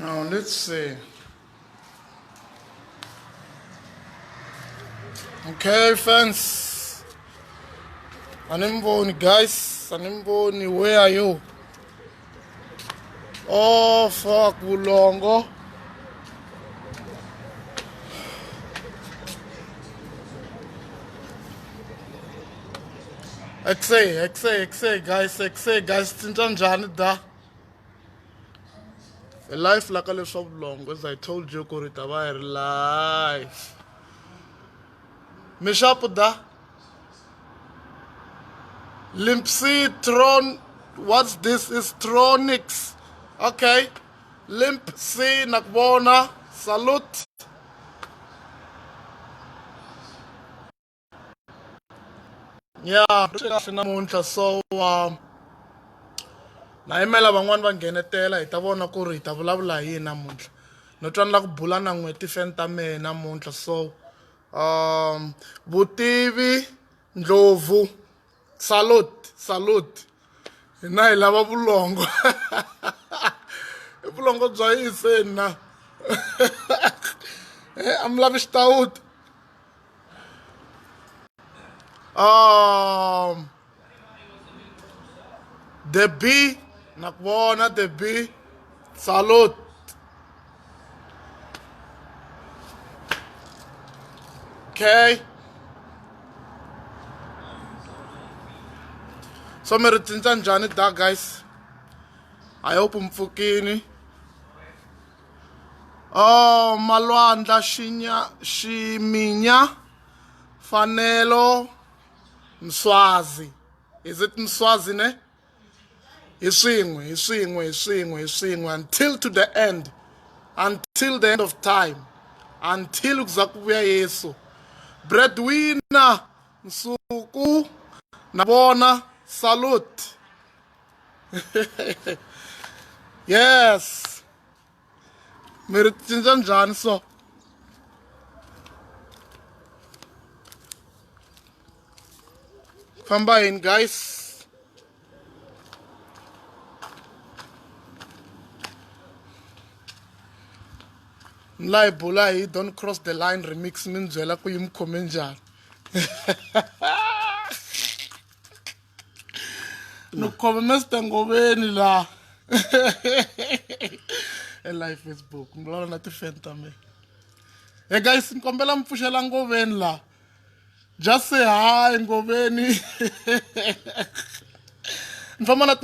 Now let's see. Okay, fans. Animboni, guys. Animboni, where are you? Oh, fuck, Bulongo. Exe, guys, Tintanjani da. A life like a little long, as I told you, Koritawai, life. Mishapuda. Limpsy Tron. What's this? Is Tronix. Okay. Limp C Nakbona. Salute. Yeah, so naimela van'wana va nghenetela hi ta vona ku ri hi ta vulavula hi yini namuntlha no twa ni la ku bula na n'hweti fan ta mehe namuntlha so vutivi ndlopfu salute hina hi lava vulongo i vulongo bya yiseni na I'm lavi xitawuti the B nakubona the B salute okay so mi ri cinca njhani da guys I hope mpfukini malwandla ximinya fanelo Mswazi. Is it Mswazi, ne? Hi swin'we until to the end. Until the end of time. Until kuzakubuya Yesu. Breadwinner Nsuku Nabona salute. Yes. Meritinjan njani so. Famba in, guys. Bulai, don't cross the line remix minzela ku yimkhome njani. Nukhome Mr. Ngoveni la. Live Facebook, ngilona na ti-fan ta me. Hey guys, nkombela mpfuxela Ngoveni la. Just say hi, Ngoveni. Nifamba na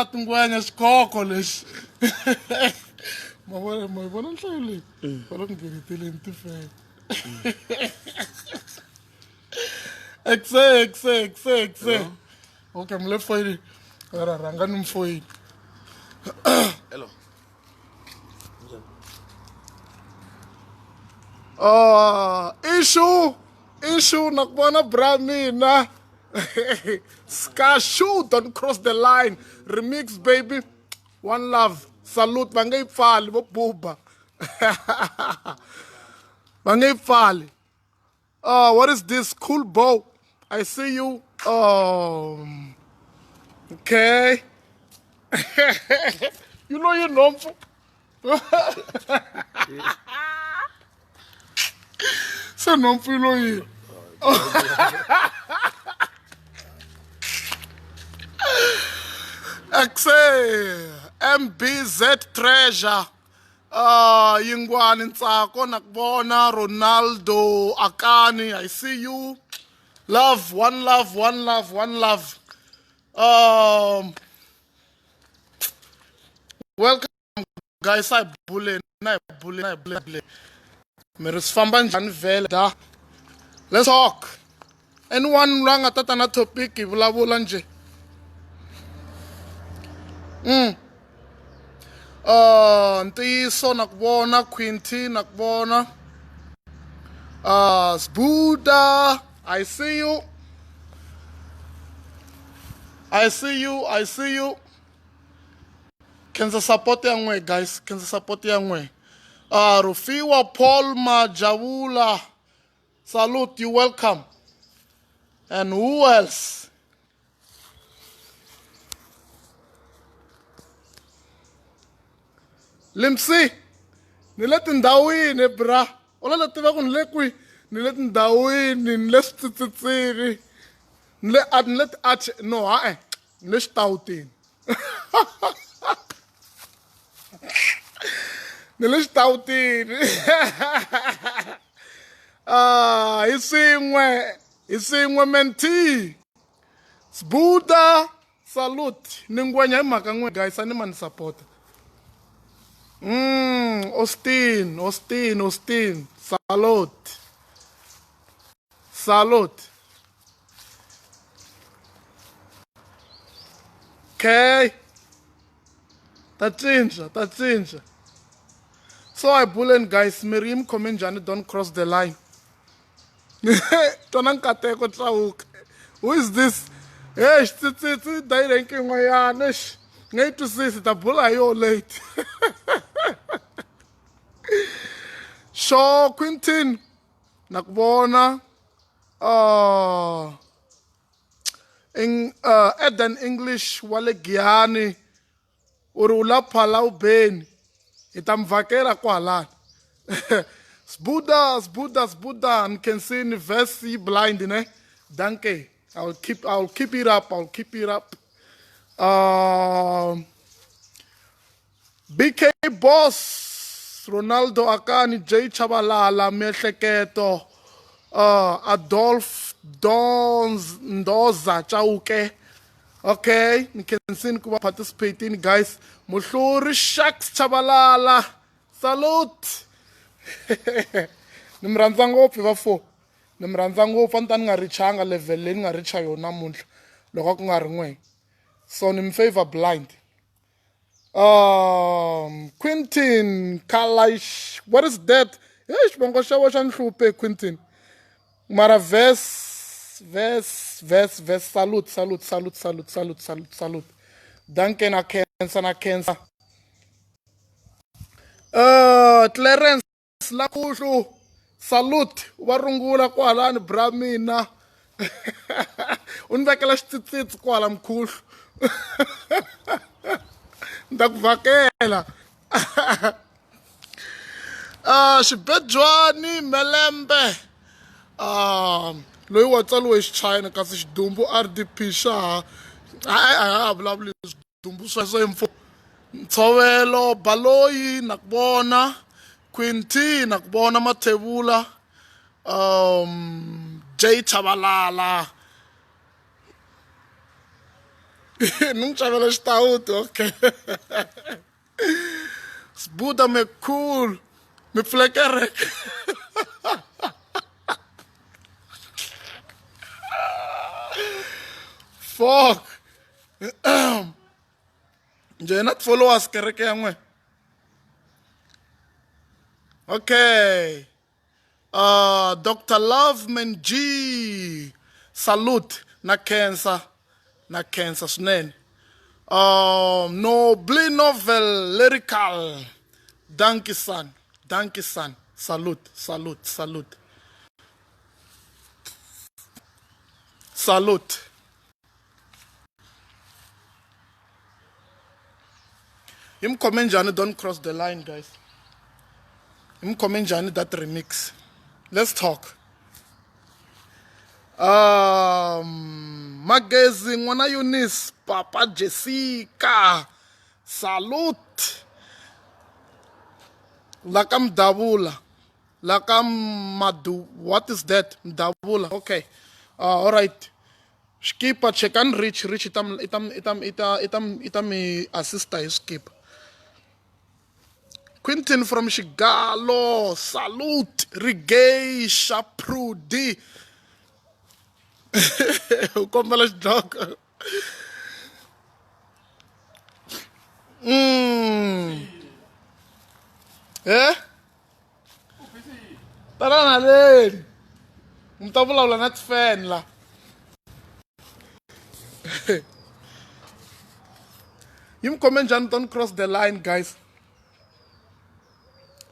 tingwenya xikoko lexi. Ma vona nhlayo leyi? Va lo nghenetele ni ti-fan. Exe. Okay, mlfm. Rhangani mfoyini. Hello. Ishuu nakubona bra mina. Skashu, don't cross the line. Remix baby. One love. Salute bangayipfali bobuba. Bangayipfali. What is this? Cool bow. I see you. Okay. You know your number. So non filo you. Exe MBZ treasure. Yingwani Ntsako nakubona Ronaldo Akani. I see you. Love, one love. Welcome guys. I bully. Let's talk. Anyone wrong at that topic? Vulavula nje. Ntiyiso nakubona Quinty nakubona. Buddha. I see you. Can support yang way, guys? Rufiwa Paul Majavula. Salute, you welcome. And who else? Limsi, ni le tindhawini bra. Ola la tiva ku ni le kwi, ni le tindhawini, ni le switsitsiri. Ni le art, no, ni le xitawutini. Ni le xitawutini. Hi swin'we menti. Buddha, salute. Ni ngwenya hi mhaka n'we guys, a ni ma ni support. Austin. Salute. Okay. Ta cinca. So I bullen guys, Miriam Komenjani, don't cross the line. Tonankateko Trauk. Who is this? Hey, it's ranking my Anish. Need to see it, a bulla you late. So Quintin Nakbona Eden English Wale Giani Urula Palau Ben Itamvakera Kuala Buddha and can see in verse blind, ne? Danke. I'll keep it up. BK Boss, Ronaldo Akani, J Chabalala, Mehleketo, Adolf Dons Ndoza Chauke. Okay, you can see Kuba participating, guys. Mushuri Shaks Chabalala. Salute. Nimranza ngopfu bafo. Nimranza ngopfu antani nga richanga level leyi nga richa yona namuntlha loko ku nga ri n'we. So nim favor blind. Quintin Kalaish, what is that? Hey, xivongo xa wena xa ni hluphe Quintin. Mara verse. Salute. Danke na cancer. Clarence Lakushu, salute, warungula kwalani bramina. Unvekela xitsitsi kwala mkhulu. Ndakuvakela. Xibedjwani Melembe. Loyi wa tsaliwe China kasi xidumbu RDP xa. A vulavuli xidumbu sweswo info. Ntshovelo Baloyi nakubona. Quinty nakubona Mathebula. J Chabalala. Nungchavela xitawuti, okay. Buddha me cool. Me flekerek. Fuck. Nje not follow us kereke yangwe. Okay. Dr. Love Menji. Salute na cancer swinene. Nobly novel lyrical. Danke san. Salute. Him comment Johnny, don't cross the line, guys. Him comment Johnny, that remix. Let's talk. Magazine Wana Yunis, Papa Jessica. Salute. Lakam Dabula. Lakam Madu. What is that? Dabula. Okay. All right. Skip a check and reach itam assista skip. Quintin from Shigalo. Salute. Rigay Shaprudi. Ukombala dog. Tara na rin. Mtabula wala nat fan la. You comment John, don't cross the line, guys.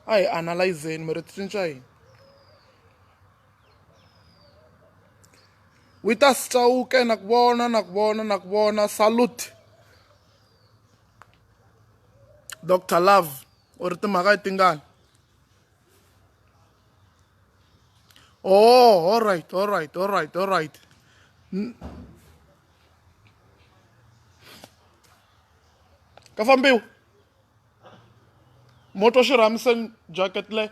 I analyze it, meretrinchai. With us chauke nakbona salute. Dr. Love, or timhaka tingani? Oh, all right. Ka fambiwa moto xirhamiseni jacket le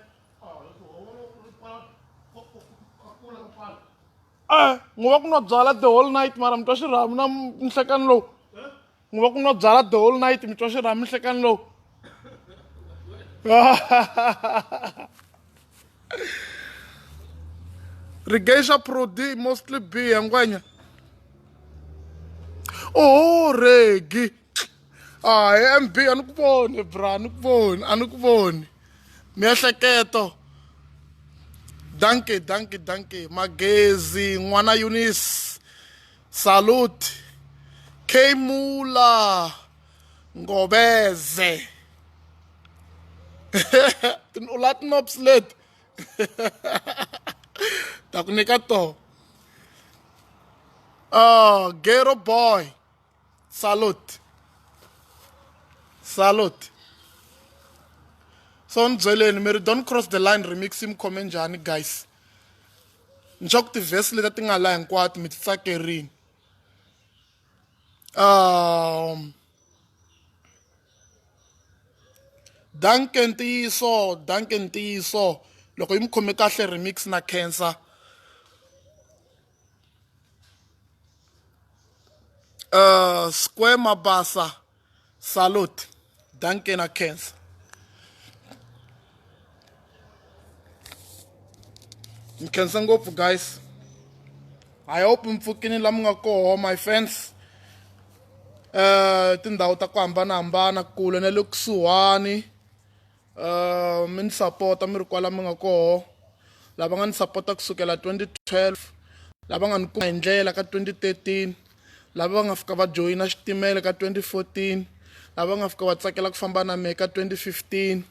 nguva ku nwa byala the whole night mara mi twa xirhami na nhlekani lowu nguva ku nwa byala the whole night mi twa xirhami nhlekani lowu rigesha prodi mostly b yangwanya oh regi mb a ni ku voni bra a ni ku voni miehleketo danke magezi n'wana Eunice salute K Mula ngobeze u la tinops leti ta ku nyika to Ghetto Boy salute so ni byeleni mi ri don't cross the line remix mi khome njhani guys ni swa ku tivhesi leti ti nga la hinkwato mi ti tsakerini danke ntiyiso loko yi mi khome kahle remix na cancer Square Mabasa salute danke na cancer mi khensa ngopfu guys I hope mi pfukini la mi nga koho my fans tindhawu ta ku hambanahambana kule na le kusuhani mi ni sapota mi ri kwala mi nga koho lava nga ni sapota kusukela 2012 lava nga ni kuma hi ndlela ka 2013 lava va nga fika va joyina xitimela ka 2014 lava nga fika va tsakela ku famba na mehe ka 2015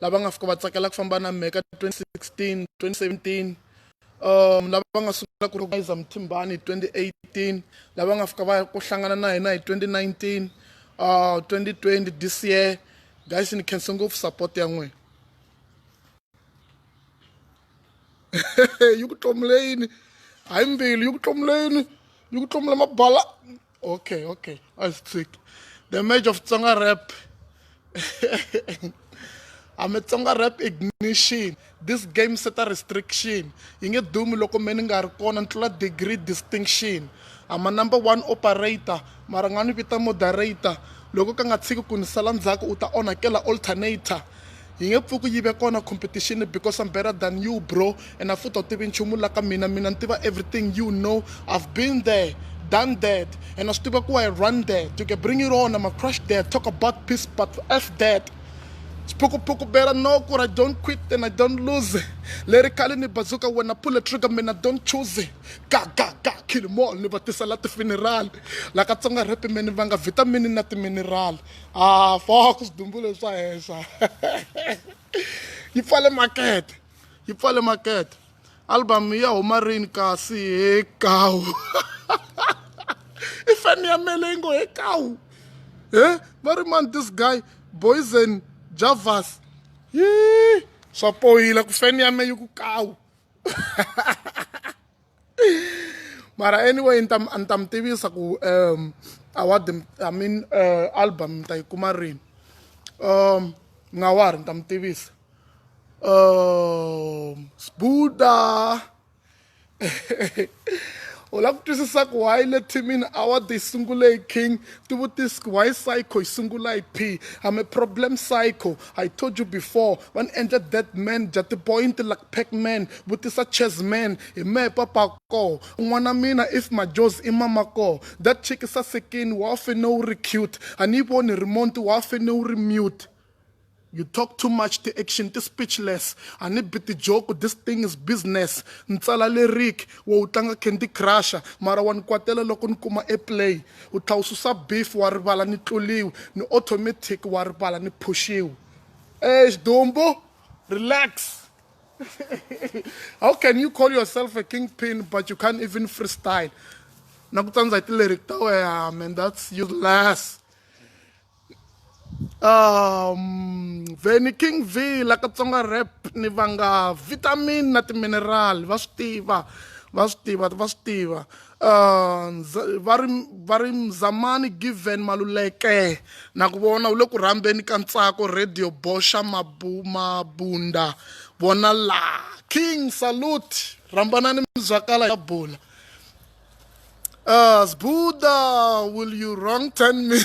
lava nga fika va tsakela ku famba na mehe ka 2016 2017 lava nga sungula ku organize Mthimbani 2018 lava nga fika va ku hlangana na hina hi 2019 2020 this year guys ni khensa ngopfu support ya n'wina yi ku tlomuleyini hayi mbili yi ku tlomuleyini yi ku tlomula mabala okay I sick the match of Tsonga rap I'm a Tsonga rap ignition this game set a restriction yi nge dumi loko me ni nga ri kona ni tlula degree distinction I'm a number 1 operator mara nga ni vita moderator loko ka nga tshiki ku ni sala ndzhaku u ta onhakela alternator yi nge pfuki yi ve kona competition because I'm better than you bro and a futhi a wu tivi nchumu la ka mina ni tiva everything you know I've been there done that and I swi tiva ku I run that you can bring it on I'm a crush that talk about peace but F that Spoku better know I don't quit and I don't lose. Lyrically ni bazooka when I pull a trigger man I don't choose it. Ga kill them all ni batisa la ti funeral. Like a Tsonga rap man vanga vitamin na ti mineral. Focus dumbule swa hesa. You follow market. Album ya Omarin kasi ekau. If any amelengo ekau. Very man this guy boys and Javas. Swapohila ku feni ya me yi ku kawu. Mara anyway ntam tivisa ku award album ta yi kuma rini. Ngawari ntam tivisa. Sbuda. Ola ku twisisa ku why le teamini award yi sungule hi king ti vutisi ku why psycho yi sungula hi p I'm a problem psycho I told you before one ended that man just point like Pac-Man vutisa chess man hi mehe papa ko n'wana mina if madjozi I mama ko that chick is sasekini wa fene u ri cute a ni voni remonti wa fene u ri mute. You talk too much, the action, the speechless. I need bit the joke, this thing is business. Ntsala lyric, wo utanga Candy Crusher. Mara wan kwatela loko nkuma airplay. Utawususa beef waribala ni tluliw. Ni automatic waribala ni pushiw. Xidumbu, relax. How can you call yourself a kingpin but you can't even freestyle? Nakutanza iti lyric tawe man, that's useless. Veni King V la ka Tsonga rap ni vanga vitamin na timineral va swi tiva vari Mzamani given maluleke na ku vona u le ku rhambeni ka ntsako radio boxa mabunda vona la King salute rambanani mzwakala ya bula. Buddha, will you wrong turn me?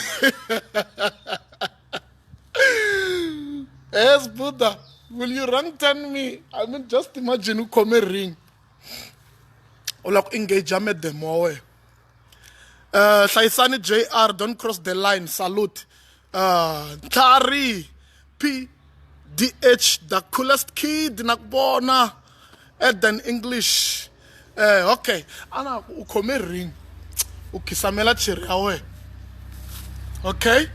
Yes, Buddha, will you wrong turn me? I mean, just imagine you come a ring. Or like engage with them away. Saisani JR, don't cross the line, salute. Tari PDH, the coolest kid, nakbona. Eden English. Okay. Ana ukome ring. Ukisamela chiri awe. Okay?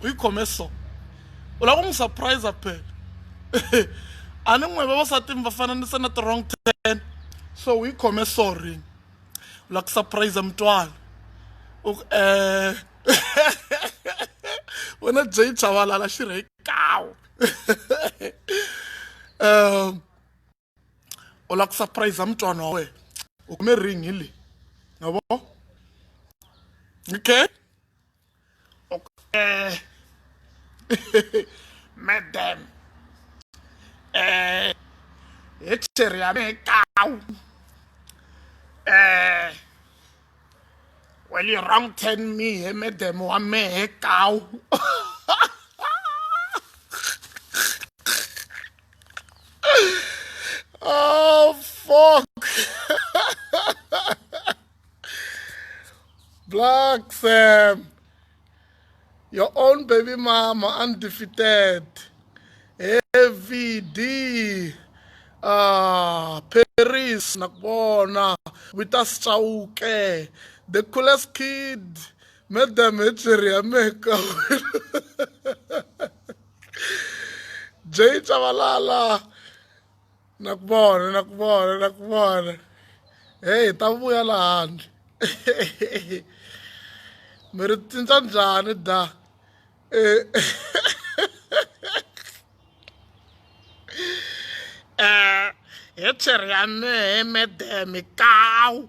Ukome so. Ula kung surprise ape. Anong may baba sa ating bafananisa na wrong turn. So we come so ring. Ula surprise amtuan. Wana jay chawala la shire cow. Ola surprise amntwana we ukume ring hili yabo. Okay, madam echeri me cow well you wrong turn me madam wa me cow. Oh fuck. Blaq Sam, your own baby mama undefeated. Heavy D, Paris nakbona with us Chauke, the coolest kid. Made them area makeup. Jay Chavalala. Nakbona. Hey, tavuya lahan. Meritinsa njani da. Echeri ya me medem cow.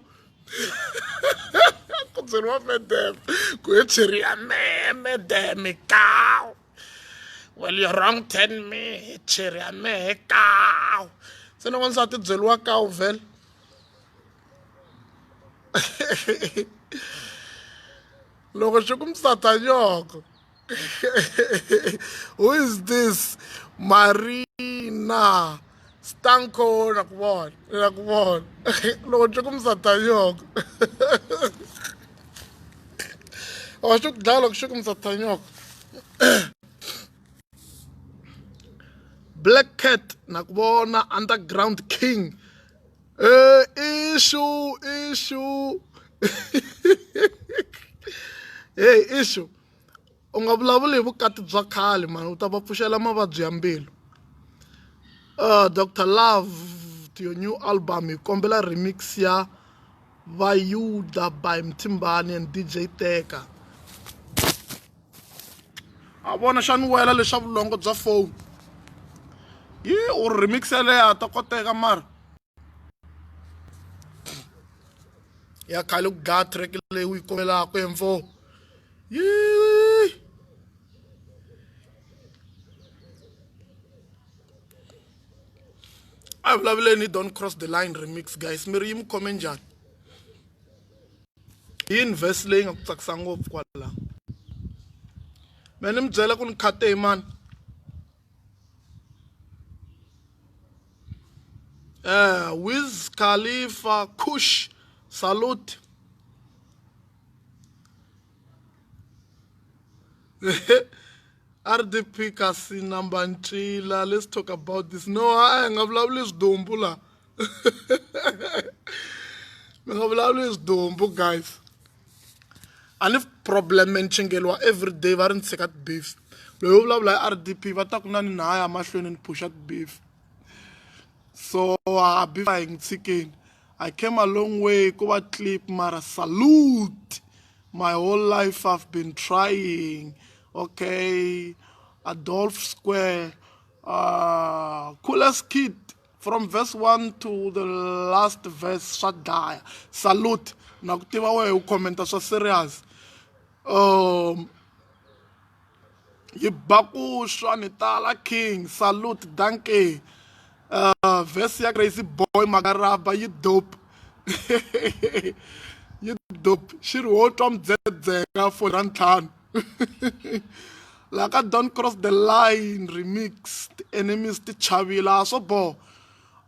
Kutsirwa medem. Ku echeri ya me medem cow. Well, you wrong turn me, cherry and me cow. So no one started Zelwa cow vel. Logo shukum satanyok. Who is this? Marina Stanko nakbon. Logo shukum satanyok. Oh, shuk dialogue shukum satanyok. Black Cat nakubona underground king. Ishuu. Hey Ishuu. Ungavulavuli vukati bya khale man u ta va pfuxela mavabyi ya mbilu. Dr. Love to your new album hi kombela remix ya Vayuda by Mthimbani and DJ Teka. A vona xani wela leswa vulongo bya phone. U remix leya ta koteka mara. Ya khale ku ga track leyi u yi kombelaka emfo. I vulavuleni Don't Cross the Line remix guys. Mi ri yi mi khome njhani? Hi invest leyi nga ku tsakisa ngopfu kwala. Mina ni mi byela ku ni khate hi mani. Wiz Khalifa Kush salute. RDP kasi number nchila. Let's talk about this. No, I ngavulavula xidumbu la. Ngavulavula xidumbu guys. And if problem menchingeliwa every day va ri ntsika beef. Loyi u vulavula hi RDP va ta ku na ni naya mahlweni ni pusha beef. So beef a hi tsikeni. I came a long way kuva clip mara salute. My whole life I've been trying. Okay. Adolf Square, Coolest Kid, from verse 1 to the last verse, Shadaya. Salute. Nakutiva we commenta so serious. Yibakusha Nitala King, salute, danke. Verse ya KrazyBoy Magaraba, you dope. You dope. Shirwotwa mdzedzeka for rantan. Like I don't cross the line, remixed, enemies to chavila, so bo.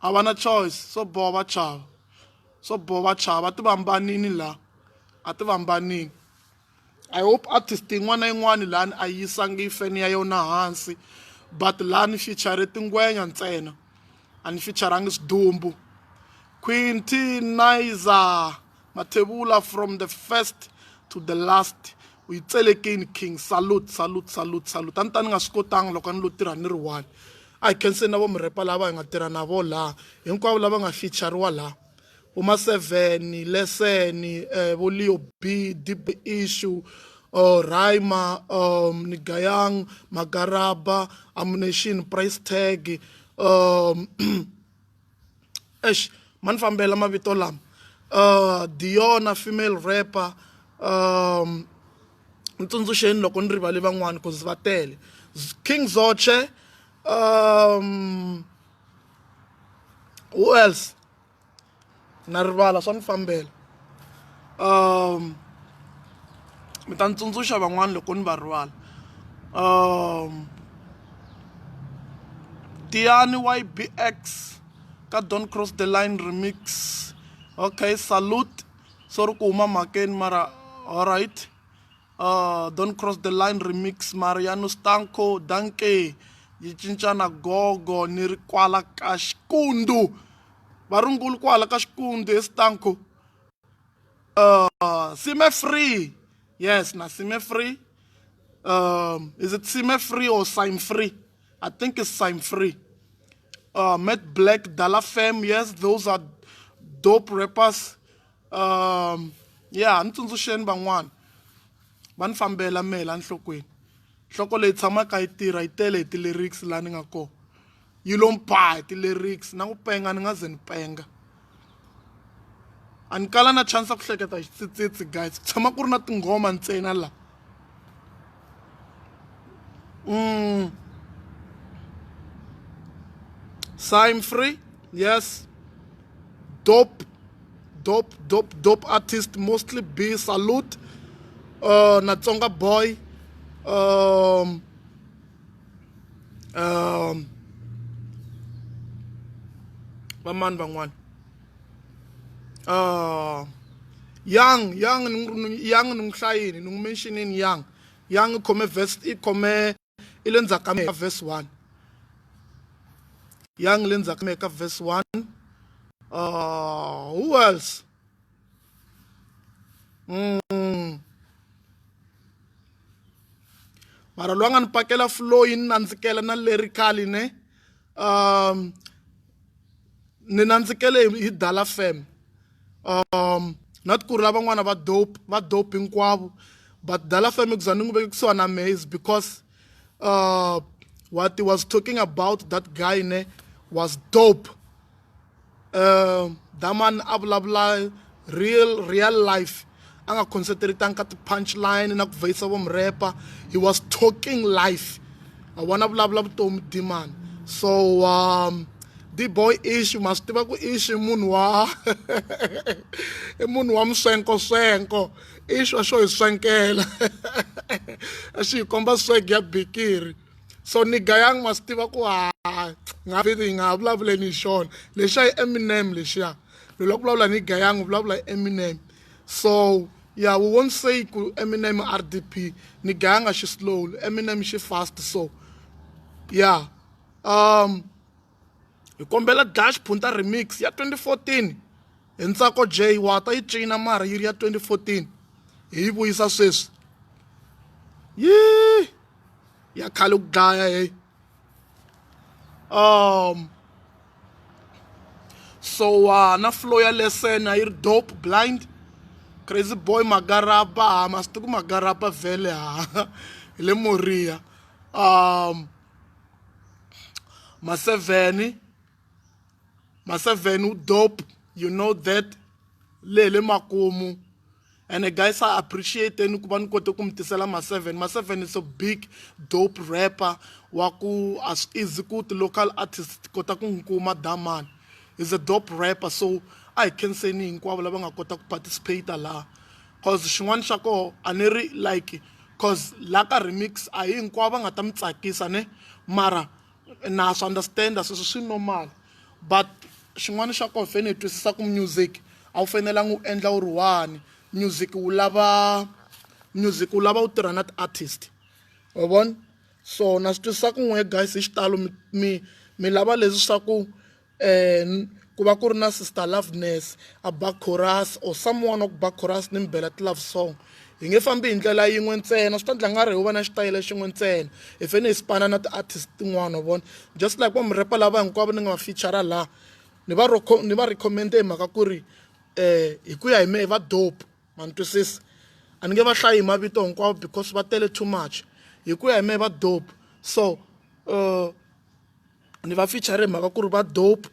I want a choice, so bo wachav. So bo wachav, atubambani nila. Atubambani. I hope artisting one and one land I yisangi feni ayona hansi. But land feature ngwenya ntsena. And featuring xidumbu. Quinty Niza. Matebula from the first to the last. We tell again king. Salute, salute, salute, salute. Antani nga skotang lokan lutira nirwan. I can say na bo mrepa laba nga tira na bo la. Yonkwa laba nga feature wala. Maseven, leseni, Bolio B, Deep Ishuu, Raima, Nikka, Magaraba, Amunation, price tag, Manfambela Mavitolam, Deona, female rapper, Ntunzushen Lokondri Valivang one, cause Vatel, King Zotche, who else? Narvala son fambel. Mitantunzusha bangwan lokon barwal. Tiani YBX ka Don't Cross the Line remix. Okay, salute. Sorokuma maken mara. Alright. Don't Cross the Line remix. Mariano Stanko, danke. Yichinchana gogo nirikwala kashkundu. Barungul kwala kashkundu estanko. Sime free. Yes, na Sime free. Is it Sime free or Sime free? I think it's Sime free. Met Blaq, Dala fam. Yes, those are dope rappers. Yeah, Ntunzu Shen Bangwan. Ban fambela mela nhlokweni. Hloko leyi tshama ka yi tirha yi tele hi ti-lyrics laha ni nga kona. Yi lo mpha hi ti-lyrics na ku penga ni nga ze ni penga. A ni kala na chance ya ku hleketa hi xitsitsi guys. Ku tshama ku ri na tinghoma ntsena laha. Sime free, yes. Dope artist, mostly B. Salute. Na Tsonga boy. Baman bangwan. Young nung shayini, nung mentioning young. Young come verse, come ilenza kame verse 1. Young lenza kame verse 1. Who else? Mara luangan pakela flow in nanzikela na lyrical ne. Ni nanzikele hi Dala fam. Not kurla bangwana ba dope inkwabo. But Dala fam exanungu bekso an amazed because what he was talking about, that guy ne was dope. That man ablabla real life. Anga concentrate on the punchline and voice of rapper. He was talking life. I wanna blah blah to the man. So the boy Ishuu must have Ishuu munwa. Munwa msenko. Ishuu show is senkela. She comba so get bikiri. So Nikka must have ngavithi ngabla bla ni Sean. Le shay Eminem le sha. Lo bla bla Nikka bla bla Eminem. So yeah, we won't say Eminem RDP. Nikka she slow, Eminem she fast. So yeah. You kombela Dash Punta remix ya 2014. Ensako J wata yi China mara yiri ya 2014. Hi vuyisa sweswi. Yee. Ya khale ku dlaya hey. So na flow ya lesson ayiri dope blind. KrazyBoy Magaraba, mastuku Magaraba vele ha. Ile moria. Maseven dope, you know that. Lele makumu. And guys, I appreciate it. Maseven is a big dope rapper. Waku as is good local artist. Daman is a dope rapper. So I can say ni participate la. Cause Shwan Shako aneri like cause laka remix I inkwaba ngatam tsakisa mara na understand as so normal. But Shwan Shako fene twisisa ku music. Au fanela ngu endla uruwani music ulava utirana artist wabona so na switisa ku n'we guys hi xitalo mi lava leswi swa ku ku va ku ri na sister loveness a back chorus or someone of back chorus ni mbela love song hi nge fambi hi ndlela yin'we ntsena swi ta endla nga ri hi va na xitayile xin'we ntsena hi fane hi spana na ti-artist tin'wana wabona just like va murapa lava hinkwavo ni nga va feature la ni va recommende hi mhaka ku ri hi ku ya hi mehe va dope man twisisa a ni nge va hlayi hi mavito hinkwavo because va tele too much hi ku ya hi mehe va dope so ni va feature hi mhaka ku ri va dope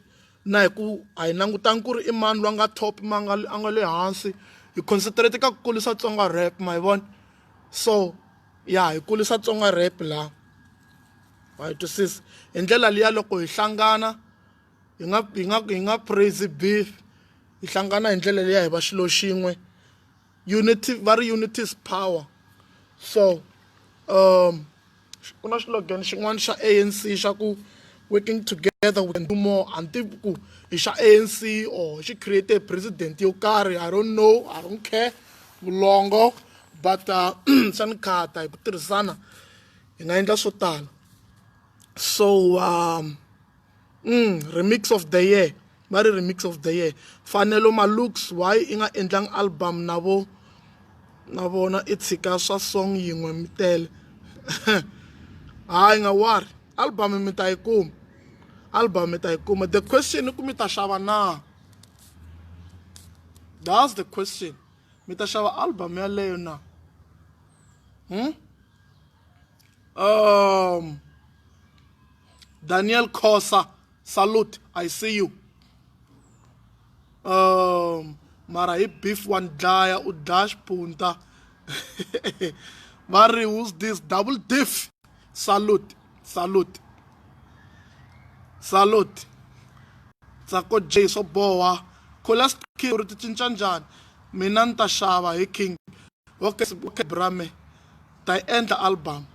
na hi ku a hi langutangi ku ri i mani loyi a nga top a nga le hansi hi concentrate ka ku kulisa Tsonga rap ma hi vona so ya hi kulisa Tsonga rap la wa hi twisisa hi ndlela liya loko hi hlangana hi nga praise beef hi hlangana hi ndlela liya hi va xilo xin'we unity va ri unity is power so ku na slogan xin'wana xa ANC xa ku working together we can do more anti ku hi xa ANC or xi create president yo karhi I don't know I don't care vulongo but xa ni khata hi ku tirhisana hi nga endla swo tala so remix of the year mari remix of the year fanelo malooks why i nga endlang album na vona i tshika swa song yin'we mi tele hayi nga wari album mi ta yi kuma the question ku mi ta xava na that's the question mi ta xava album yaleyo na Daniel Khosa salute I see you mara hi beef one dlaya u dash punta Mari who's this double diff salute tsako J so boha kholas uri ti cinca njhani mina ni ta xava hi king okay brame ta endla album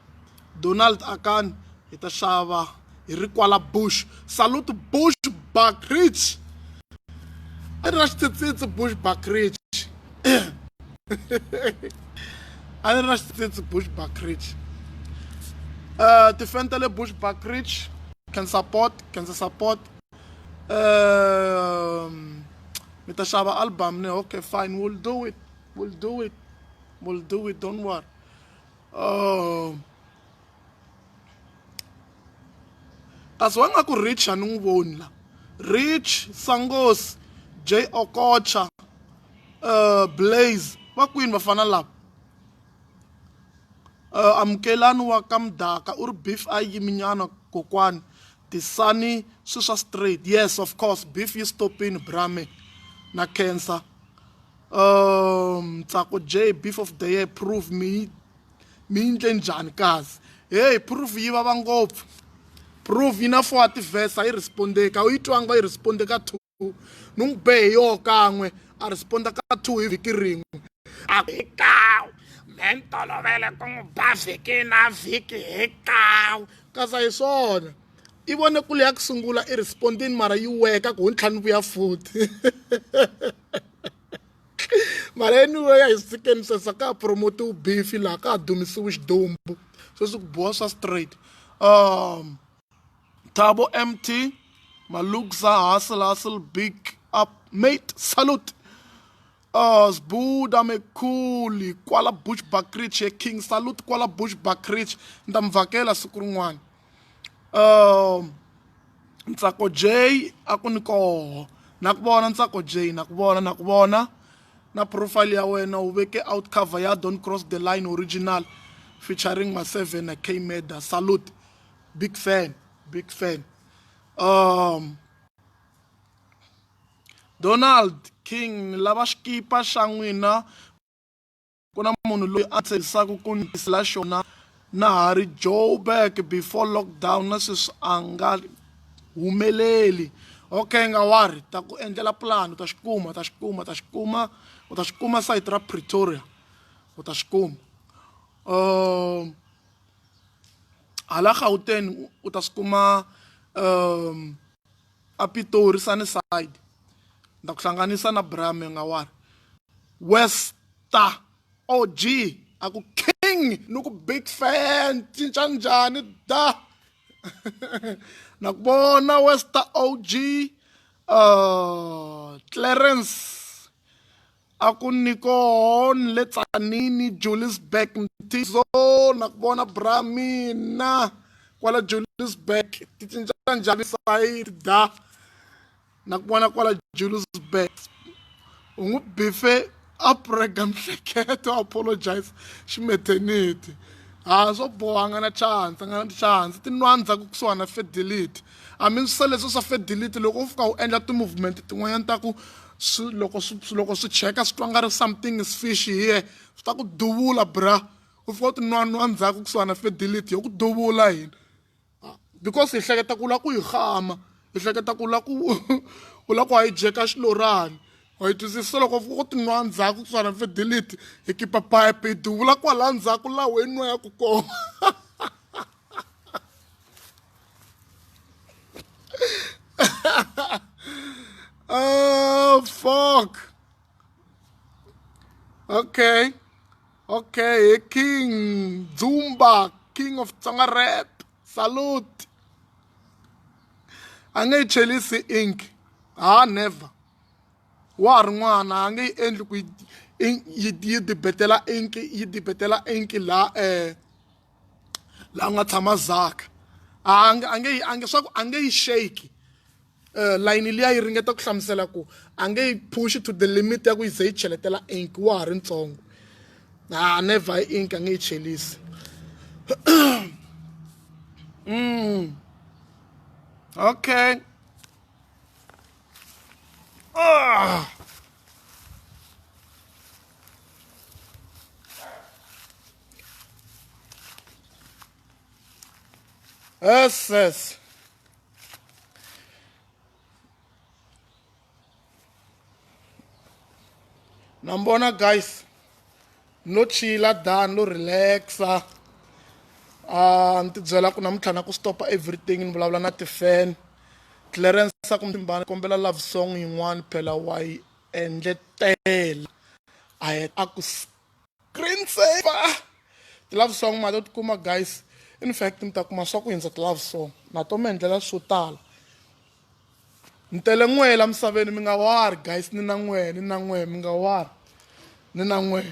Donald Akan hi ta xava hi ri kwala bush salute bush Backridge I rushed it bush Backridge I rushed it bush Backridge defendele bush Backridge can support mita shaba album ne okay fine we'll do it don't worry taswanga ku Rich anu voni la Rich Sangos J Okocha Blaze va kwini vafana lava amukelani wa kamdaka uri beef a yiminyana kokwani tisani swiswa straight yes of course beef yi stopini brame na cancer Tsako J beef of the year prove mi ndle njhani kazi hey proof yi vava ngopfu proof yi na 40 verse a yi respondeka u yi twanga yi responde ka 2 ni n'wi behe yo kan'we a responda ka 2 hi vhiki rin'we hikawu me ntolovele ku n'wi ba vhiki na vhiki hikawu kasi a hi swona i vone ku leya ku sungula i respondini mara yi weka ku hi ntlhanu vuya futhi mara anyway hi sikeni sweswo ka promote beef laha ka ha dumisiwi xidumbu sweswi ku boha swa straight Tabo MT Malukza hustle big up mate salute Sbuda mekuli kwala Bush Backridge King salute kwala Bush Backridge ndamvakela siku rin'wana Tsako J akuniko nakubona Tsako J nakubona na profile ya wena u veke out cover ya Don't Cross the Line original featuring Maseven and K-Meda. Salute. Big fan. Big fan. Donald King lava xikipa xa n'wina ku na munhu loyi a tshembisaka ku nisela xona na hari Joburg before lockdown na sweswi a nga humeleli. Okay, nga wari ta ku endlela plan, u ta xikuma site ra Pretoria, u ta xikuma. Hala Gauteng u ta xikuma a Pitori Sunnyside. Nda ku hlanganisa na Brame nga wari. Westa OG aku king nuku big fan cinca njhani da. Nakubona Westa OG Clarence aku Nikon Letsanini Julius Beck Mtizo nakubona Bramina kwala Julius Beck ticinca njhani side da. Nakubona kwala Julius Beck ungu bife aprega mhleketo apologize ximetheniti swo boha nga na chance tinwandza ku kusuhana fidelity swi leswo swa fidelity loko u fika u endla ti-movement tin'wanyana ta ku loko swi cheka swi twa nga ri something is fishy here swi ta ku duvula bra u fika u tinwanwa ndzhaku kusuhana fidelity yo ku duvula hina because hi hleketa ku la ku hi khama hi hleketa ku la ku u la ku hijeka xilorani wa yi twisisa loko u tinwa ndzhaku kusuhana fidelity hi kipa pipe hi duvula kwala ndzhaku la we nwa ya ku koma. Oh fuck. Okay King Zumba, king of Tsonga rap, salute. A nge yi chelisi ink never wa ri n'wana a nge yi endli ku yi dibetela ink la nga tshama Zaka a nge yi shake line liya yi ringeta ku hlamusela ku a nge yi push to the limit ya ku yi ze yi cheletela ink wa ha ri ntsongo never ink a nge yi chelisi. Okay. Yes. Nambona guys, no chilla down, no relaxa. Ntibyela ku namuntlha na ku stopa everything ni vulavula na ti-fan. Clarence ku Mthimbani kombela love song yin'wana phela wa yi endletela a ku screen saver ti-love song ma to tikuma guys. In fact mi ta kuma swa ku hindza ti-love song na to mi endlela swo tala. Ni tele n'we la misaveni mi nga wari guys, ni na n'we mi nga wari ni na n'we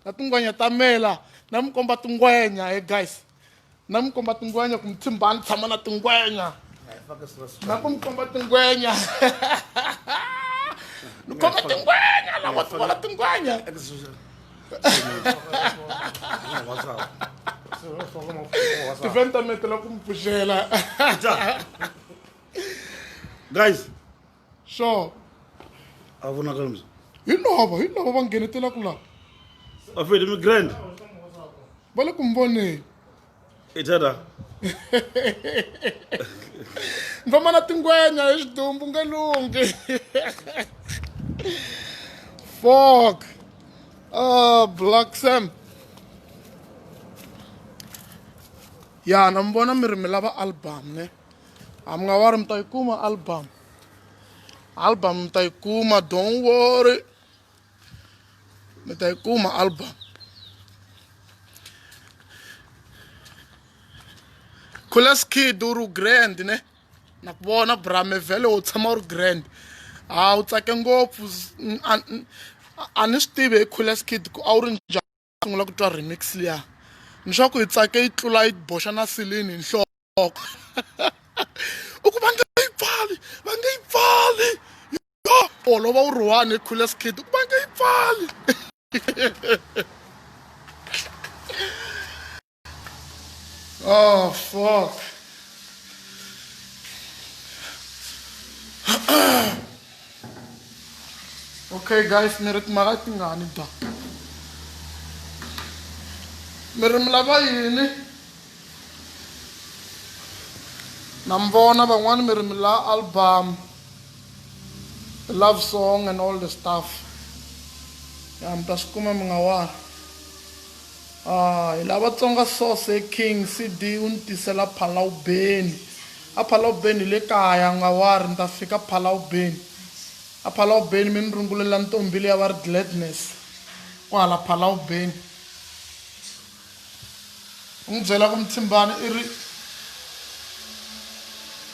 na tingwenya ta mela na mi komba tingwenya guys, na mi komba tingwenya ku Mthimbani tshama na tingwenya na ku mi komba tingwenya ni komba tingwenya na wa tivona tingwenya tiventa metela ku mi pfuxela guys. Sure. Avona kalmsa. Hi lava va nghenetelaku laha. Afedi mi grand. Va le ku mi voneni. Ithada. Ni famba na tingwenya hi xidumbu nge lungi. Fuck. Blaq Sam. Ya na mi vona mi ri mi lava album ne. A mi nga wari mi ta yi kuma album mi ta yi kuma, don't worry, mi ta yi kuma album. Coolest kid u ri grand ne, na ku vona Brame vhele u tshama u ri grand u tsake ngopfu. A ni swi tivi hi Coolest Kid ku a wu ri njhani sungula ku twa remix liya ni swa ku yi tsake yi tlula yi boxa na Silini hi nhloko. Uku va nge yi pfali olova wu ri one hi Coolest Kid uku va nge yi pfali. Oh, fuck. Okay, guys, meron marating nga nito. Meron malaba yini. Nambona bangwan meron mala album, the love song and all the stuff. Yam tas kuma mga wa. Ilaba Tsonga sauce king CD untisela Palau Beni. A Palau Beni le kaya nga war nta fika Palau Beni. A Palau Beni min rungulela ntombili ya war gladness. Wala Palau Beni. Ungizela kumthimbani iri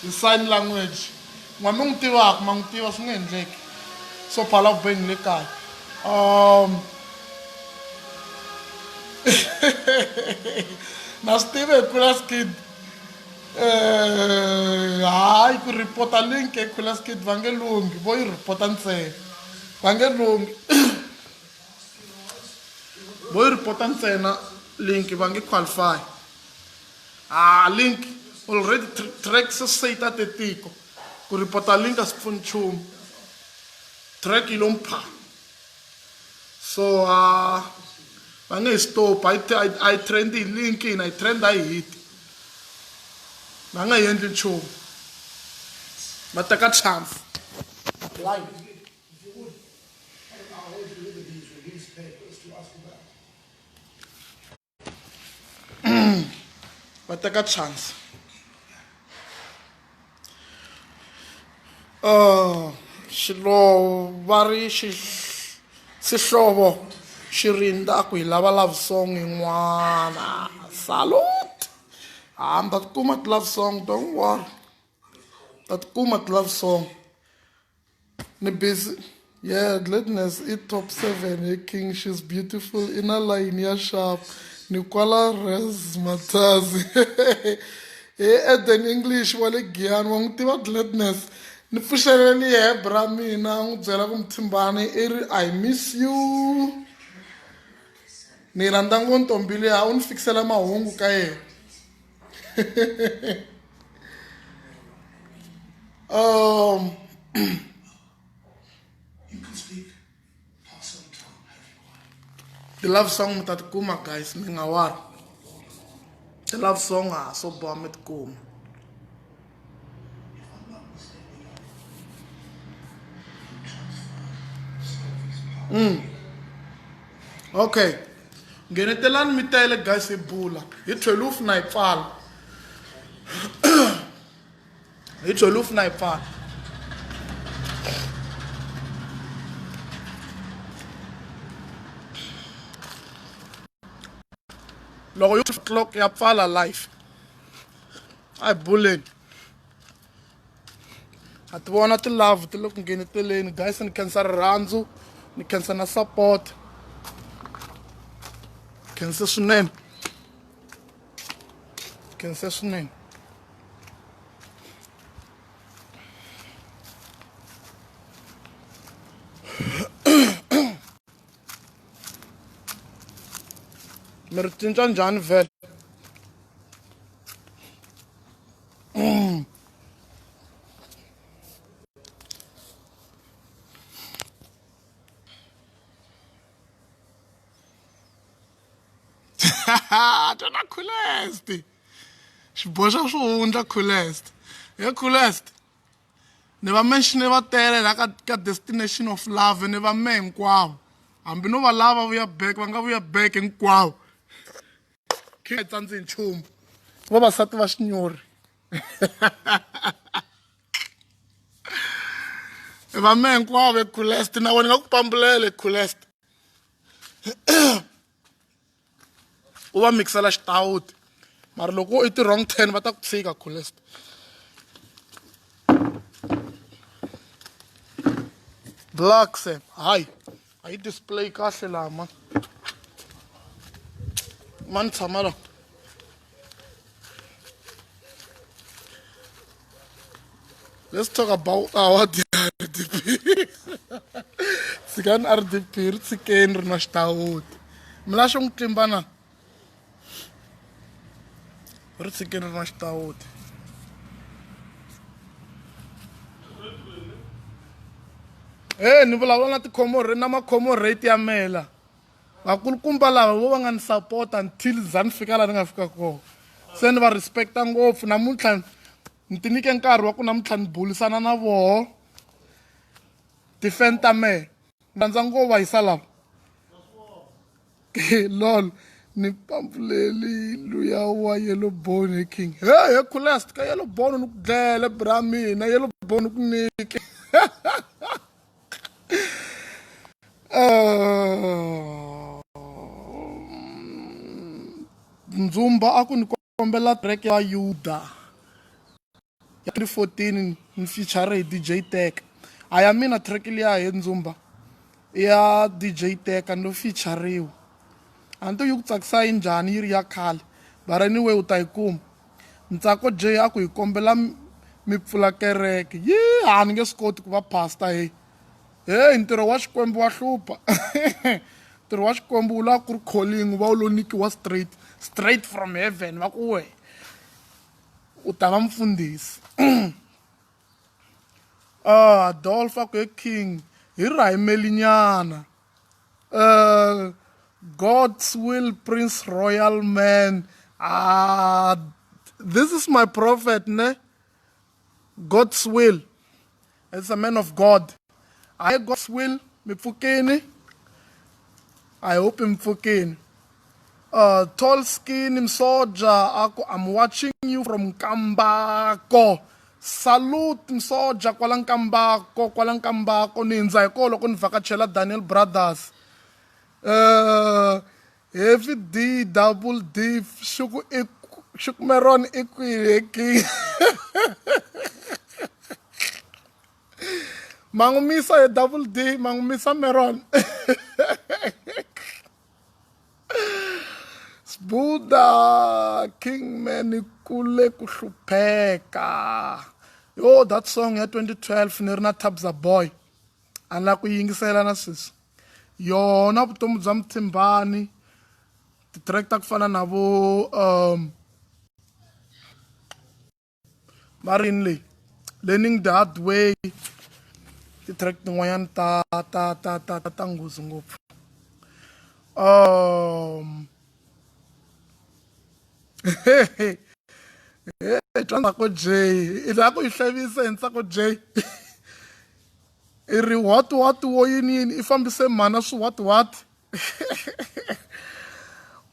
the sign language. Ngwami ungitiwaka mangitiwa singendleki. So Palau Beni le kaya. Na Steve kulas kid hayi ku reporta link kulas kid vangelungi boy reporta ntsena vangelungi boy reporta ntsena link vange qualify link already track se site tetiko ku reporta link asipfuni nchumu track ilompha so Bange stop, I trend the link in, I trend I hit. Bange yendli show. But take a chance. Live. If you would, I'll always deliver these release papers to ask about. But take a chance. Shilo vari sihlobo shirinda akuyilava love song in'wana. Salute. That kuma love song, don't worry. That kuma love song. Ni busy. Yeah, gladness it top 7. Hey king, she's beautiful. In a line ya sharp. Ni kwala res matazi. Hey, Eden English wale gian wang tiwa gladness. Ni pushereni he bramina nguzela kumthimbani eri I miss you. Ni randa ngontombili ya unifixela mahungu ka yena. You can speak Passon tongue if you want. The love song mtatkuma guys mingawar. The love song so bomb kum. If I'm not mistaken, Okay. Ngenetelan mitele guys ebula. Itheluf na ipfala. Itheluf na ipfala. Loko yu clock ya pfala life. Ay bullying. Atibona ti love ti loko ngeneteleni guys ni khensa rirhandzu, ni khensa na support. Khensa swinene. Khensa swinene. Miri cinca njhani vhele? Tona khulesti. Xiboho xa swihundla khulesti. Ya khulesti. Ni va mention va tele la ka destination of love ni va me hinkwavo. Hambi no va lava vuya back va nga vuya back hinkwavo. Khe tsanzi nchumu. Vavasati va xinyori. Va me hinkwavo khulesti na wena nga ku pambulele khulesti. U va mixela xitawuti. Mara loko i ti wrong turn va ta ku tshika khulesti. Blaq se hayi a yi display kahle laha man. Man tshama la. Let's talk about our RDP. Tsikani RDP ri tshikeni ri na xitawuti. Mina xo n'wi tlimbana. ri tshikini na xitawuti ni vulavula na na makhomo rate ya mela vakulukumba lava vo va nga ni support until za ni fika laha ni nga fika kona se ni va respecta ngopfu namuntlha ni ti nyike nkarhi wa ku namuntlha ni bulisana na voho tifan ta mehe ni rhandza ngopfu va yisa lava lol ni pampuleli luya wa yellow bone king he khulest ka yellow bone ni ku dlele bra mina yellow bone ni ku nike Nzumba aku ni kombela track ya Yuda ya 2014 ni feature hi DJ Tech aya mina track liya hi Nzumba ya DJ Tech ando featureiwa anto yi ku tsakisa yi njhani yi ri ya khale but anyway u ta yi kuma Ntsako J aku hi kombela mi pfula kereke a ni nge swi koti ku va pastor ntirho wa xikwembu wa hlupha ntirho wa xikwembu wu lava ku ri calling u va u lo nikiwa straight from heaven va ku we u ta va mfundhisi Adolf aku he king hi rhayimelinyana God's will Prince Royal Man this is my prophet ne God's will it's a man of God I God's will mipfukeni I hope mipfukeni tall skin msoja ako I'm watching you from Kambako salute msoja kwala Nkambako ninza hiko loko ni vhakachela Daniel Brothers heavy D double D Shukmeron ikwiheki mangumisa ye double D mangumisa Meron Buddha King Man kule kuhlupheka yo that song ya 2012 ni ri na Tabza Boy ala ku yingisela na sisi yona vutomi bya Mthimbani ti-track ta ku fana na vo marini leyi learning the hard way ti-track tin'wanyana ta nghozi ngopfu twa Ntsako J i lava ku yi hlavisa hi Ntsako J i ri what wo yini i fambise mhana swi what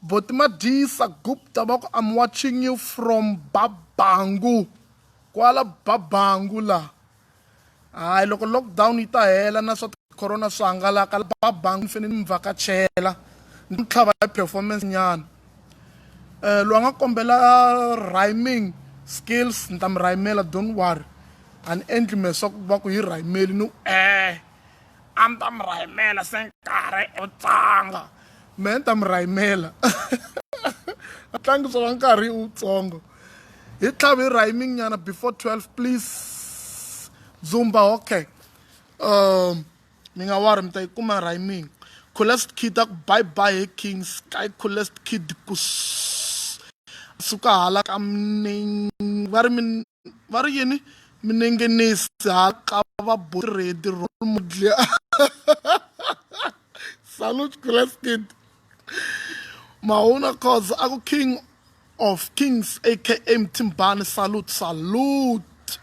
but madisa gupta va ku I'm watching you from Babangu kwala Babangu la hayi loko lockdown yi ta hela na swa corona swi hangalaka Babangu ni fanele ni vhakachela ni tlhava hi performance nyana lo nga kombela rhyming skills ni ta mi rhymela don't worry ani endli me swa ku va ku hi rhymeli no a ni ta mi rhymela se nkarhi u tsanga me ni ta mi rhymela a tlangi swa nkarhi u tsongo hi tlhava hi rhyming nyana before 12 please Zumba okay mi nga worry mi ta yi kuma rhyming coolest kid aku bye bye king sky coolest kid suka hala ka va ri yini minengenisi ka va boredi role model salute coolest kid mauna cause aku king of kings aka Mthimbani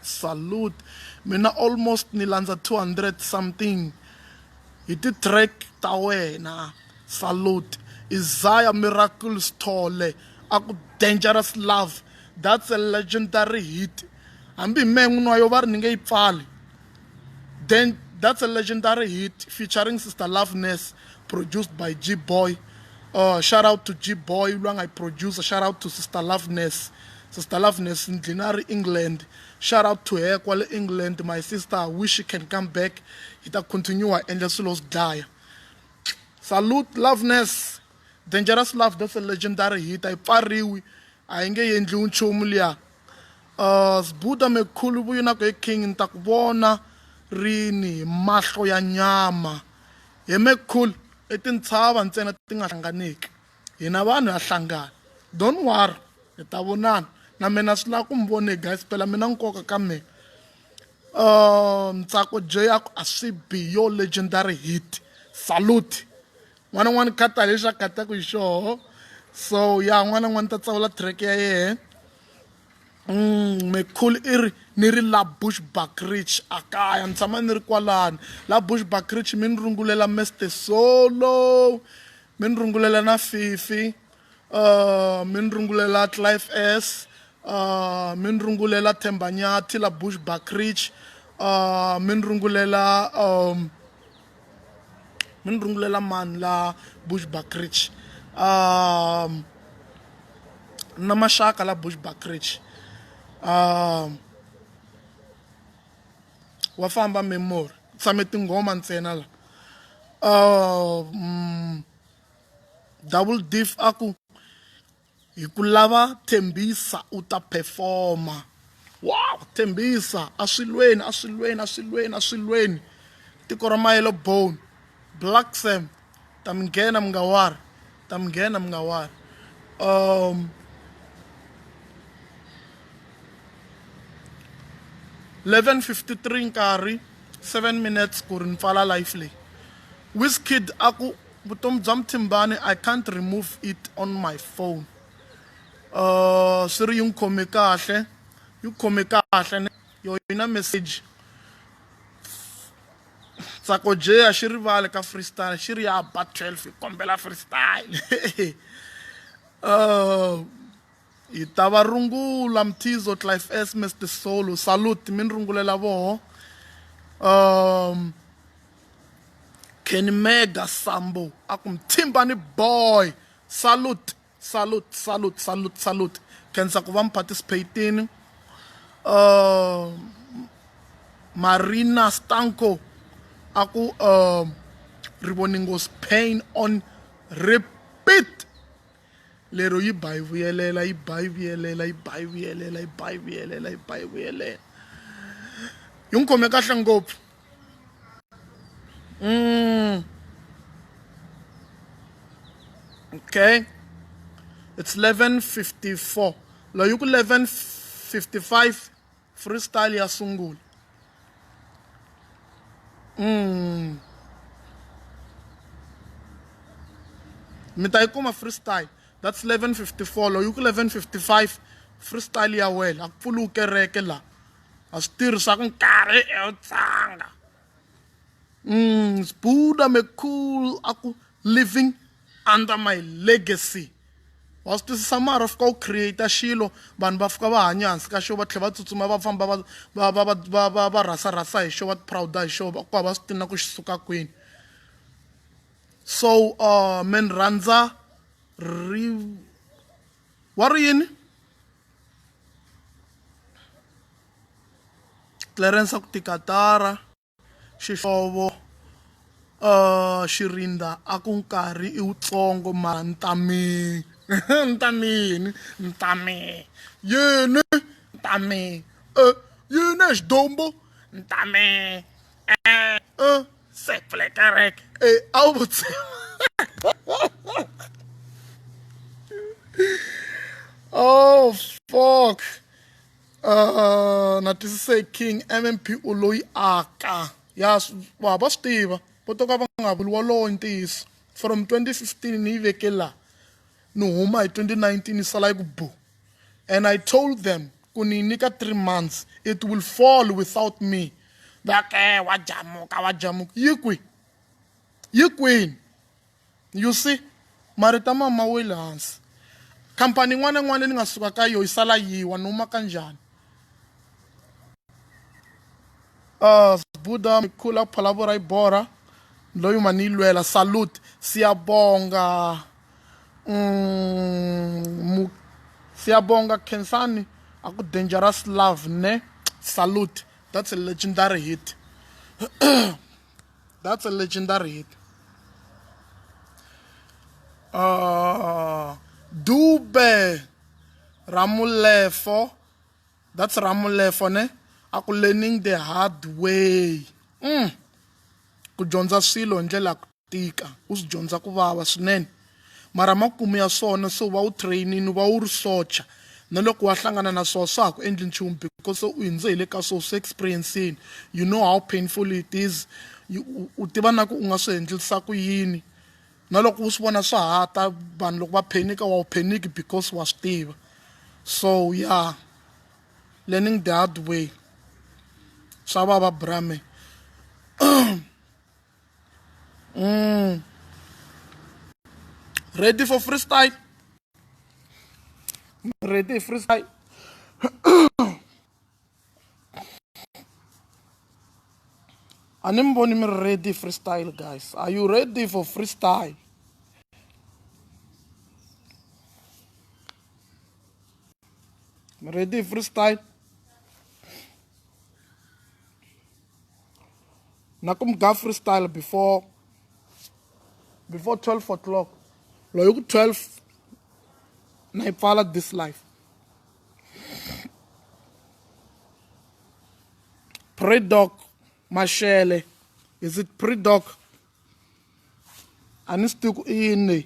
salute mina almost ni landza 200 something hi ti-track ta wena salute Isaiah Miracle Stole aku dangerous love that's a legendary hit hambi me n'wini wa yo va ri ni nge yi pfali then that's a legendary hit featuring Sister Loveness produced by G-Boy shout out to G-Boy loyi nga yi producer shout out to Sister Loveness ndlinari England shout out to her kwale England my sister I wish she can come back hi ta continue endla swilo swi dlaya salute Loveness dangerous love that's a legendary hit a yi pfariwi a yi nge endliwi nchumu liya Buddha mekhulu vuyi na ku he king ni ta ku vona rini mahlo ya nyama he mekhulu i tintshava ntsena ti nga hlanganiki hina vanhu ha hlangana don't worry hi ta vonana na mina swi lava ku mi vone guys phela mina nkoka ka mina Ntsako J a swi biyo legendary hit salute n'wana kata lexi a kataka hi xoho so ya n'wana ta tsawula track ya yena me cool ni ri la Bushbuck Rich akaya ni tshama ni ri kwalani la Bushbuck Rich mi ni rungulela Mr Solo mi ni rungulela na Fifi mi ni rungulela Clive S mi ni rungulela Thembanyati la Bushbuck Rich mi ni rungulela man la Bushbuck Rich na maxaka la Bushbuck Rich wa famba memory tshame tinghoma ntsena la double diff aku hi ku lava Thembisa u ta performa wow Thembisa a swilweni tiko ra mayelo bone Blaq Sam ta mi nghena mi nga wari 11:53 nkarhi 7 minutes ku ri ni pfala life leyi Wizkid aku vutomi bya Mthimbani I can't remove it on my phone swi ri yi khome kahle yo yi na message Ntsako J a xi rivale ka freestyle xi ri ya ba 12 kombela freestyle hi ta va rungula Mthizo Clive S Mr Solo salute mi ni rungulela voho Kenny Mega Sambo aku Mthimbani boy salute kenza ku va mi participating Marina Stanko aku Riboningos pain on repeat lero yi bayivuyelela yi nkhome kahle ngopfu okay it's 11:54 lo yi ku 11:55 freestyle ya sungula mi ta yi kuma freestyle that's 11:54 lo yi ku 11:55 freestyle ya wena a ku pfuli kereke la a swi tirhisa ku nkarhi Tsonga Buddha me cool aku living under my legacy wa swi twisisa mara fika u create xilo vanhu va fika va hanya hansi ka xo va tlhela va tsutsuma va famba va rasa hi xo va proud hi xo ku va swi tina ku xi suka kwini so men rhandza wa ri yini Clarence ku tikatara xihlovo xirinda aku nkarhi I wutsongo mara ntami yini xidumbu ntami se flekerek a wu oh fuck na twisise King MMP u loyi aka ya va swi tiva vo to ka va nga vuli wolowo ntiyiso from 2015 ni yi veke la ni huma hi 2019 yi sala yi ku bu and I told them ku ni nyika 3 months it will fall without me vake wa jamuka yi kwini you see marita mama we le hansi khampani n'wana n'wana ni nga suka ka yo yi sala yiwa ni huma kanjhani Buddha mikhula phalavo ra ibora loyi mani lwela salute siyabonga siyabonga Khensani aku dangerous love ne salute that's a legendary hit that's a legendary hit Dube Ramulefo that's Ramulefo ne aku learning the hard way ku dyondza swilo hi ndlela ku tika u swi dyondza ku vava swinene mara makumu ya swona so va u trainini va u researcha na loko wa hlangana na swona swa ha ku endli nchumu because u hindze hi le ka swona swi experienceni, you know how painful it is, u tiva na ku u nga swi endlisa ku yini, na loko u swi vona swa hata vanhu loko va phenika wa pheniki because wa swi tiva. So yeah, learning the hard way swa vava brame. Ready for freestyle? Ready freestyle? Anybody ready freestyle, guys? Are you ready for freestyle? Ready freestyle? Nakum ga freestyle before 12 o'clock. Lo 12 na ipala this life. Pre-doc Mashele. Is it pre-doc? I need to in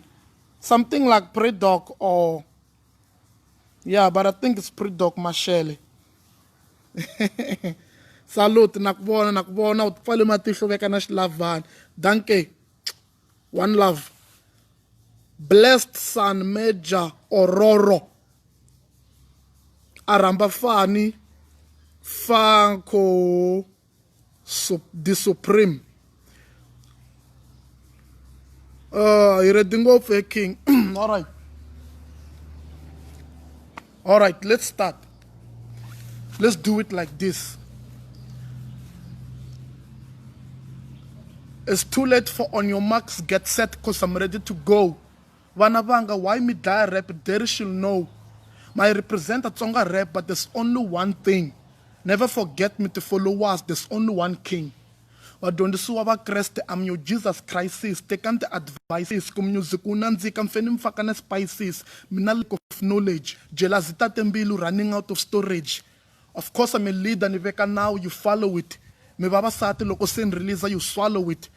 something like pre-doc or yeah, but I think it's pre-doc Mashele. Salute, nakubona utfale matihlo veka na xilavani. Danke. One love. Blessed son Major Ororo. Aramba Fani Fanko the Supreme. You're dingo for a king. Alright. Alright, let's start. Let's do it like this. It's too late for on your marks, get set, cause I'm ready to go. Vanavanga, why me die rap? There she'll know. My represent a Tsonga rap, but there's only one thing. Never forget me to follow us, there's only one king. But don't suwa crest, I'm your Jesus crisis. Take on the advices, come music unanzi kam fenim fakana spices. Mina lack of knowledge. Jelazita tembilu running out of storage. Of course I'm a leader, niveka now you follow it. Me baba sati loko sen release you swallow it.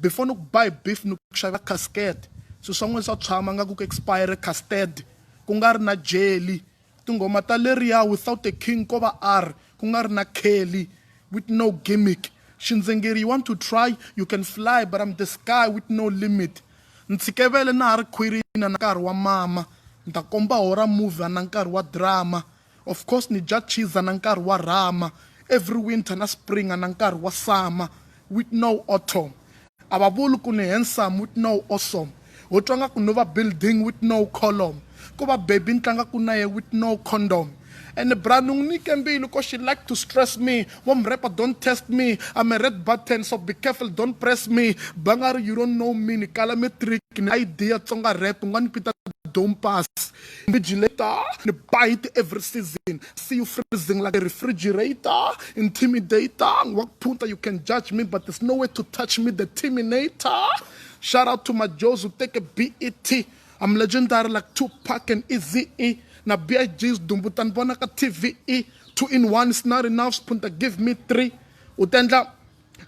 Before nuk buy beef nuk shava casket. So someone sa chama nga kuk expire casted. Kungar na jelly. Tungo mataleria without a king cover R. Kungar na Kelly. With no gimmick. Shinzengeri, you want to try, you can fly, but I'm the sky with no limit. Ntikevele na har query na nkari wa mama. Ntakomba hora movie na nkari wa drama. Of course ni ja cheese na nkari wa rama. Every winter na spring na nkari wa summer. With no autumn. Ababulu kune handsome with no awesome. Otwanga kunova building with no column. Kuba baby ntanga kunaye with no condom. And the brandung ni can be because she like to stress me. One rapper don't test me. I'm a red button, so be careful, don't press me. Bangar, you don't know me. Ni kala me trick. Ni idea Tsonga rap. Ngani pita don't pass. Vigilator. Ni bite every season. See you freezing like a refrigerator. Intimidator. What punta you can judge me, but there's no way to touch me. The Terminator. Shout out to madjozi who take a BET. I'm legendary like Tupac and Eazy-E. Na BIG's dumbutan bonaka TVE. 2-in-1 is not enough. Spunta give me 3. Utenda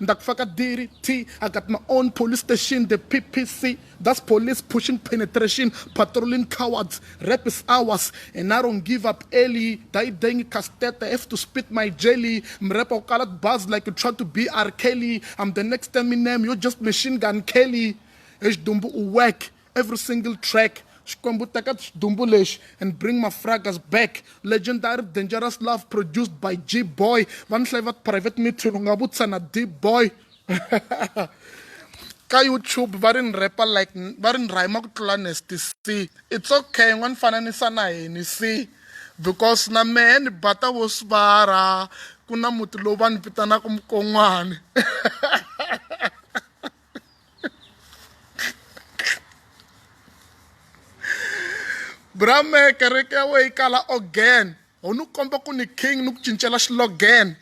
ndakfaka diri T. I got my own police station, the PPC. That's police pushing penetration, patrolling cowards. Rap is ours, and I don't give up early. Die dengi castete, I have to spit my jelly. Mrepa ukalat buzz like you try to be R. Kelly. I'm the next Eminem, you're just Machine Gun Kelly. Xidumbu whack every single track. And bring my fragas back. Legendary dangerous love produced by G-Boy. One flavor private meeting na D-Boy. Ka YouTube varin rapper like varin rhyme see. It's okay one fananisa na ni see. Because na men bata was bara kuna mutloban pitana kumkongwane. Brame kereke we kala again. Onu komba kuni king nuk chinchela slogan.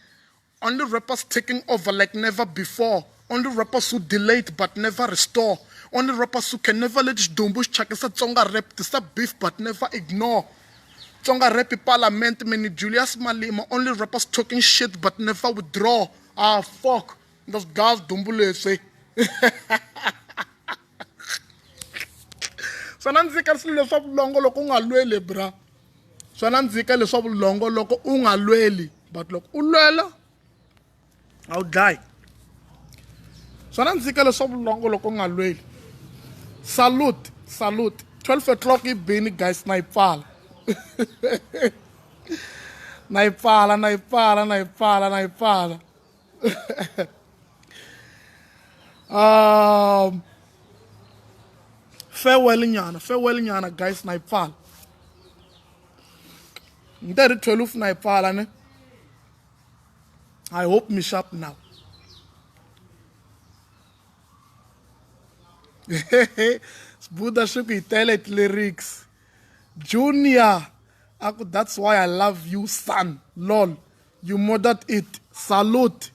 Only rappers taking over like never before. Only rappers who delayed but never restore. Only rappers who can never let xidumbu chakisa Tsonga rap. This a beef but never ignore. Tsonga rap parliament many Julius Malema. Only rappers talking shit but never withdraw. Ah fuck. Those guys dumbule say. Sananzi karsile fab longo loko ngalwele bra. swa nandzika leswaku longo loko u nga lweli but loko u lwela a wu dlayi swa nandzika leswaku longo loko u nga lweli salute 12 o'clock yi bini guys na yi pfala na yi pfala farewell nyana guys na yi pfala nte ri 12 na yi pfala ne I hope me sharp now Buddha should be tell it lyrics Junior that's why I love you son lol you murdered it salute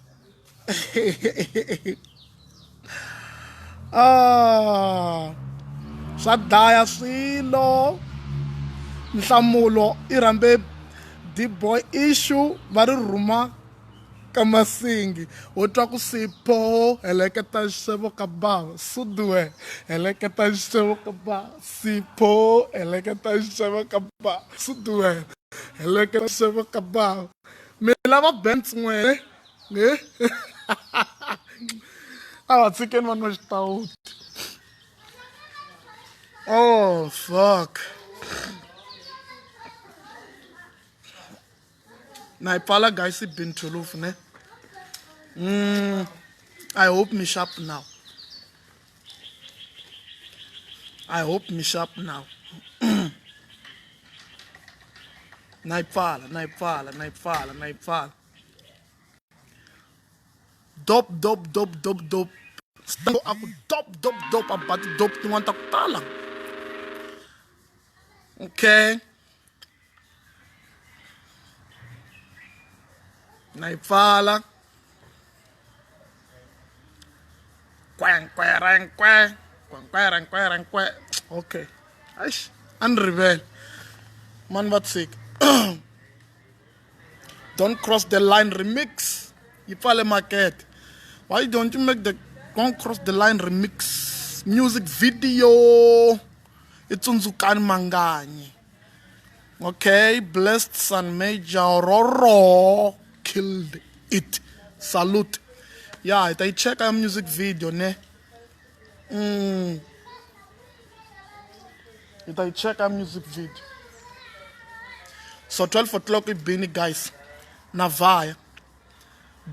swa dlaya swilo nhlamulo i rambe D-boy Ishuu va ri rhuma ka masingi wo twa ku sipho heleketa xixevo ka bava suduwe heleketa xixevo ka bava sipho heleketa xixevo ka bava suduwe heleketa xixevo ka bava mi lava bands n'wene nge a va tshikeni vanhu va xitawuti oh fuck na ipala guys it been 12 ne I hope me sharp now na ipala dop aku dop abati dop tin'wana ta ku tala okay na ipfala kwe okay aish unrevel man va sick don't cross the line remix ipfale market why don't you make the don't cross the line remix music video itsundzukani manganyi okay blessed son major roro killed it salute yeah I check our music video ne I check our music video so 12 o'clock it bini guys navaya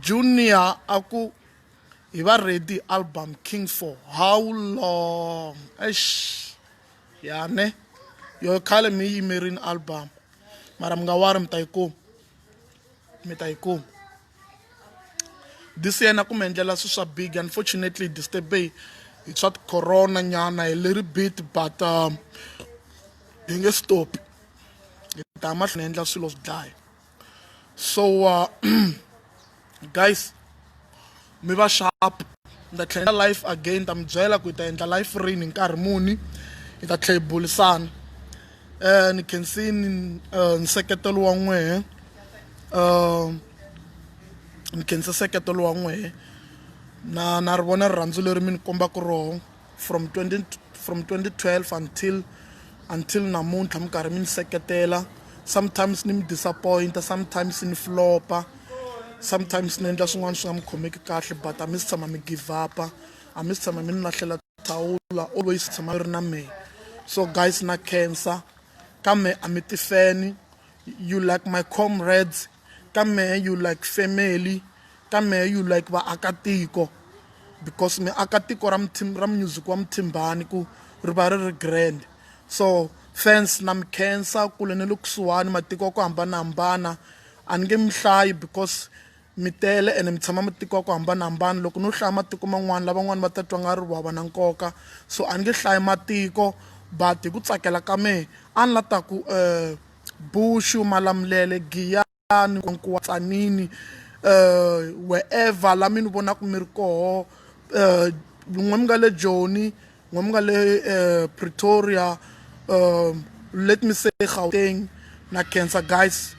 Junior aku hi va ready album king for how long eish ya ne yo khale mi yimerini album mara mi nga wari mi ta yi kuma this year na ku mi endlela swilo swa big unfortunately disturbe hi swa corona nyana a little bit but hi nge stop hi ta mahlweni endla swilo swi dlaya so guys mi va sharp ni ta tlhela life again ta mi byela ku hi ta endla life rini hi nkarhi muni hi ta tlhela hi bulisana ni khensi nseketelo wa n'wehe ni khensa nseketelo wa n'wehe na ri vona rirhandzu leri mi ni kombaka roho from 2012 until namuntlha mi karhi mi ni seketela sometimes ni mi disappointa sometimes ni flopa sometimes ni endla swin'wana swi nga mi khomeki kahle but a mi si tshama mi give up a mi si tshama mi ni lahlela thawula always tshama mi ri na mehe so guys na khensa ka mehe a mi tifeni you like my comrades ka mehe you like family ka mehe you like vaakatiko because miakatiko ra music wa Mthimbani ku ri va ri grand so fans na mi khensa kule ni le kusuhani matiko ya ku hambanahambana a ni nge mi hlayi because mi tele ene mi tshama matiko ya ku hambanahambana loko no hlaya matiko man'wana lavan'wana va ta twa nga ri wava na nkoka so a ni nge hlayi matiko but hi ku tsakela ka mehe a ni la ta ku bushu malamulele giyani nkuwa tsanini wherever la mi ni vonaka mi ri koho n'we mi nga le joni n'we mi nga le Pretoria let me say Gauteng na khensa guys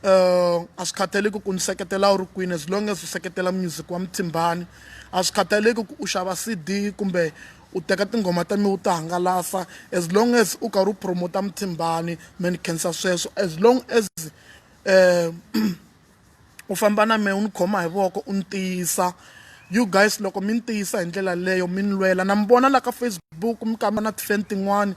a swi khataleki ku ni seketela u ri kwini as long as u seketela music wa Mthimbani a swi khataleki ku u xava CD kumbe u teka tinghoma ta mi u ti hangalasa as long as u karhi u promota Mthimbani me ni khensa sweswo as long as u famba na me u ni khoma hi voko u ni tiyisa you guys loko mi ni tiyisa hi ndlela leyo mi ni lwela na mi vona la ka Facebook mi kamba na tifan tin'wani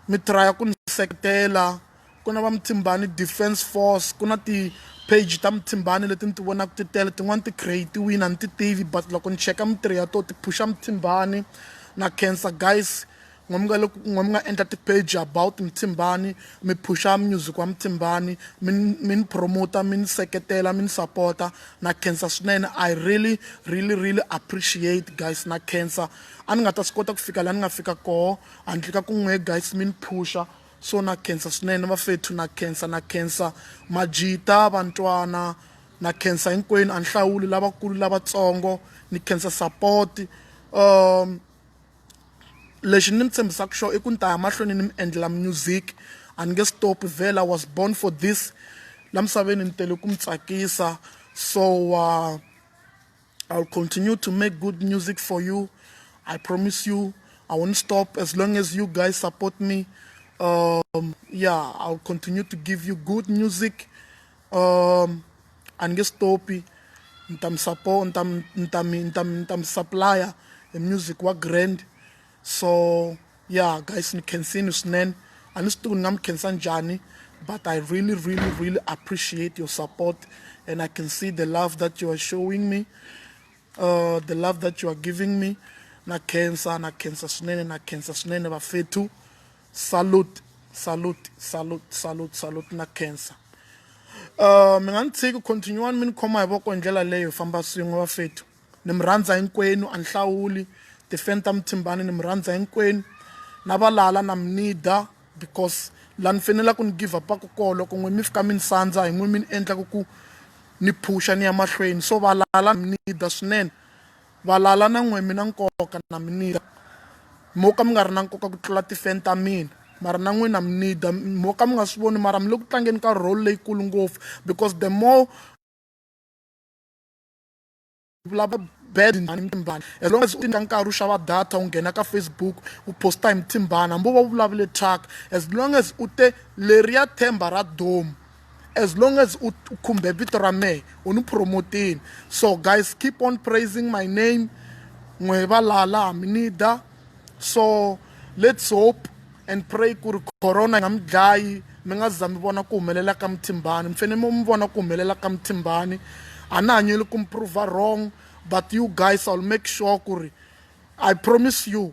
mi traya ku ni seketela ku na va Mthimbani Defense Force ku na ti-page ta Mthimbani leti ni ti vonaka ti tele tin'wani ti create-wini a ni ti tivi but loko ni cheka mitirho ya to ti phusha Mthimbani na khensa guys n'wina mi nga endla ti-page about Mthimbani mi phusha music wa Mthimbani mi ni promota mi ni seketela mi ni sapota na khensa swinene I really appreciate guys na khensa a ni nga ta swi kota ku fika laha ni nga fika koho handle ka ku guys mi ni phusha so na khensa swinene vafethu na khensa majita vantwana na khensa hinkwenu a ni hlawuli lavakulu lavatsongo ni khensa support lexi ni mi tshembisaka xo i ku ni ta ya mahlweni ni mi endlela music a ni nge stop vhela I was born for this la misaveni ni tele ku mi tsakisa so I'll continue to make good music for you I promise you I won't stop as long as you guys support me yeah I'll continue to give you good music a ni nge stopi ni ta mi support ni ta mi supplier e music wa grand so yeah guys ni khensini swinene a ni swi tivi ni nga mi khensa njhani but I really appreciate your support and I can see the love that you are showing me the love that you are giving me na khensa swinene vafethu salute na khensa mi nga ni tshiki continuani mi ni khoma hi voko hi ndlela leyo hi famba swin'we vafethu ni mi rhandza hinkwenu a ni hlawuli tifan ta Mthimbani ni mi rhandza hinkwenu na valala na mi nida because la ni fanela ku ni give up-aku koho loko n'we mi fika mi ni sandza hi n'we mi ni endlaka ku ni phusha ni ya mahlweni so valala mi nida swinene valala na n'we mi na nkoka na mi nida mo ka mi nga ri na nkoka ku tlula tifan ta mina mara na n'wina mi nida mo ka mi nga swi voni mara mi le ku tlangeni ka role leyikulu ngopfu because the more vulava bad Mthimbani as long as u ka nkarhi u xava data u nghena ka Facebook u posta hi Mthimbani hambi u va u vulavule thyaka as long as u te leriya themba ra domu as long as u khumbe vito ra mehe u ni promotini so guys keep on praising my name n'we valala ha mi nida so let's hope and pray ku ri corona yi nga mi dlayi mi nga za mi vona ku humelela ka Mthimbani mi fanele mi vona ku humelela ka Mthimbani a na hanyeli ku mi prove wrong but you guys I'll make sure ku ri I promise you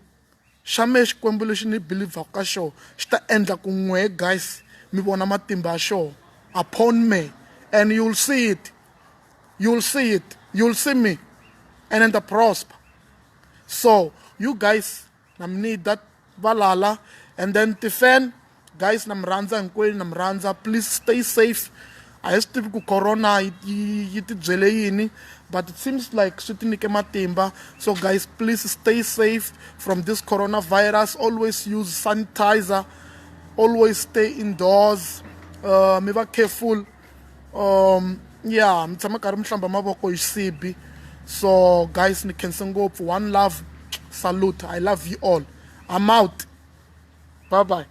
xa mehe xikwembu lexi ni believaka ka xona xi ta endla ku n'we guys mi vona matimba ya xona upon me and you'll see me and then the prosper so you guys na mi need that valala and then tifan guys na mi rhandza hinkwenu na mi rhandza please stay safe a hi swi tivi ku corona yi ti byele yini but it seems like swi ti nyike matimba so guys please stay safe from this coronavirus always use sanitizer always stay indoors mi va careful yeah mi tshama karhi mi hlamba mavoko hi xisibi so guys ni khense ngopfu one love salute I love you all I'm out bye bye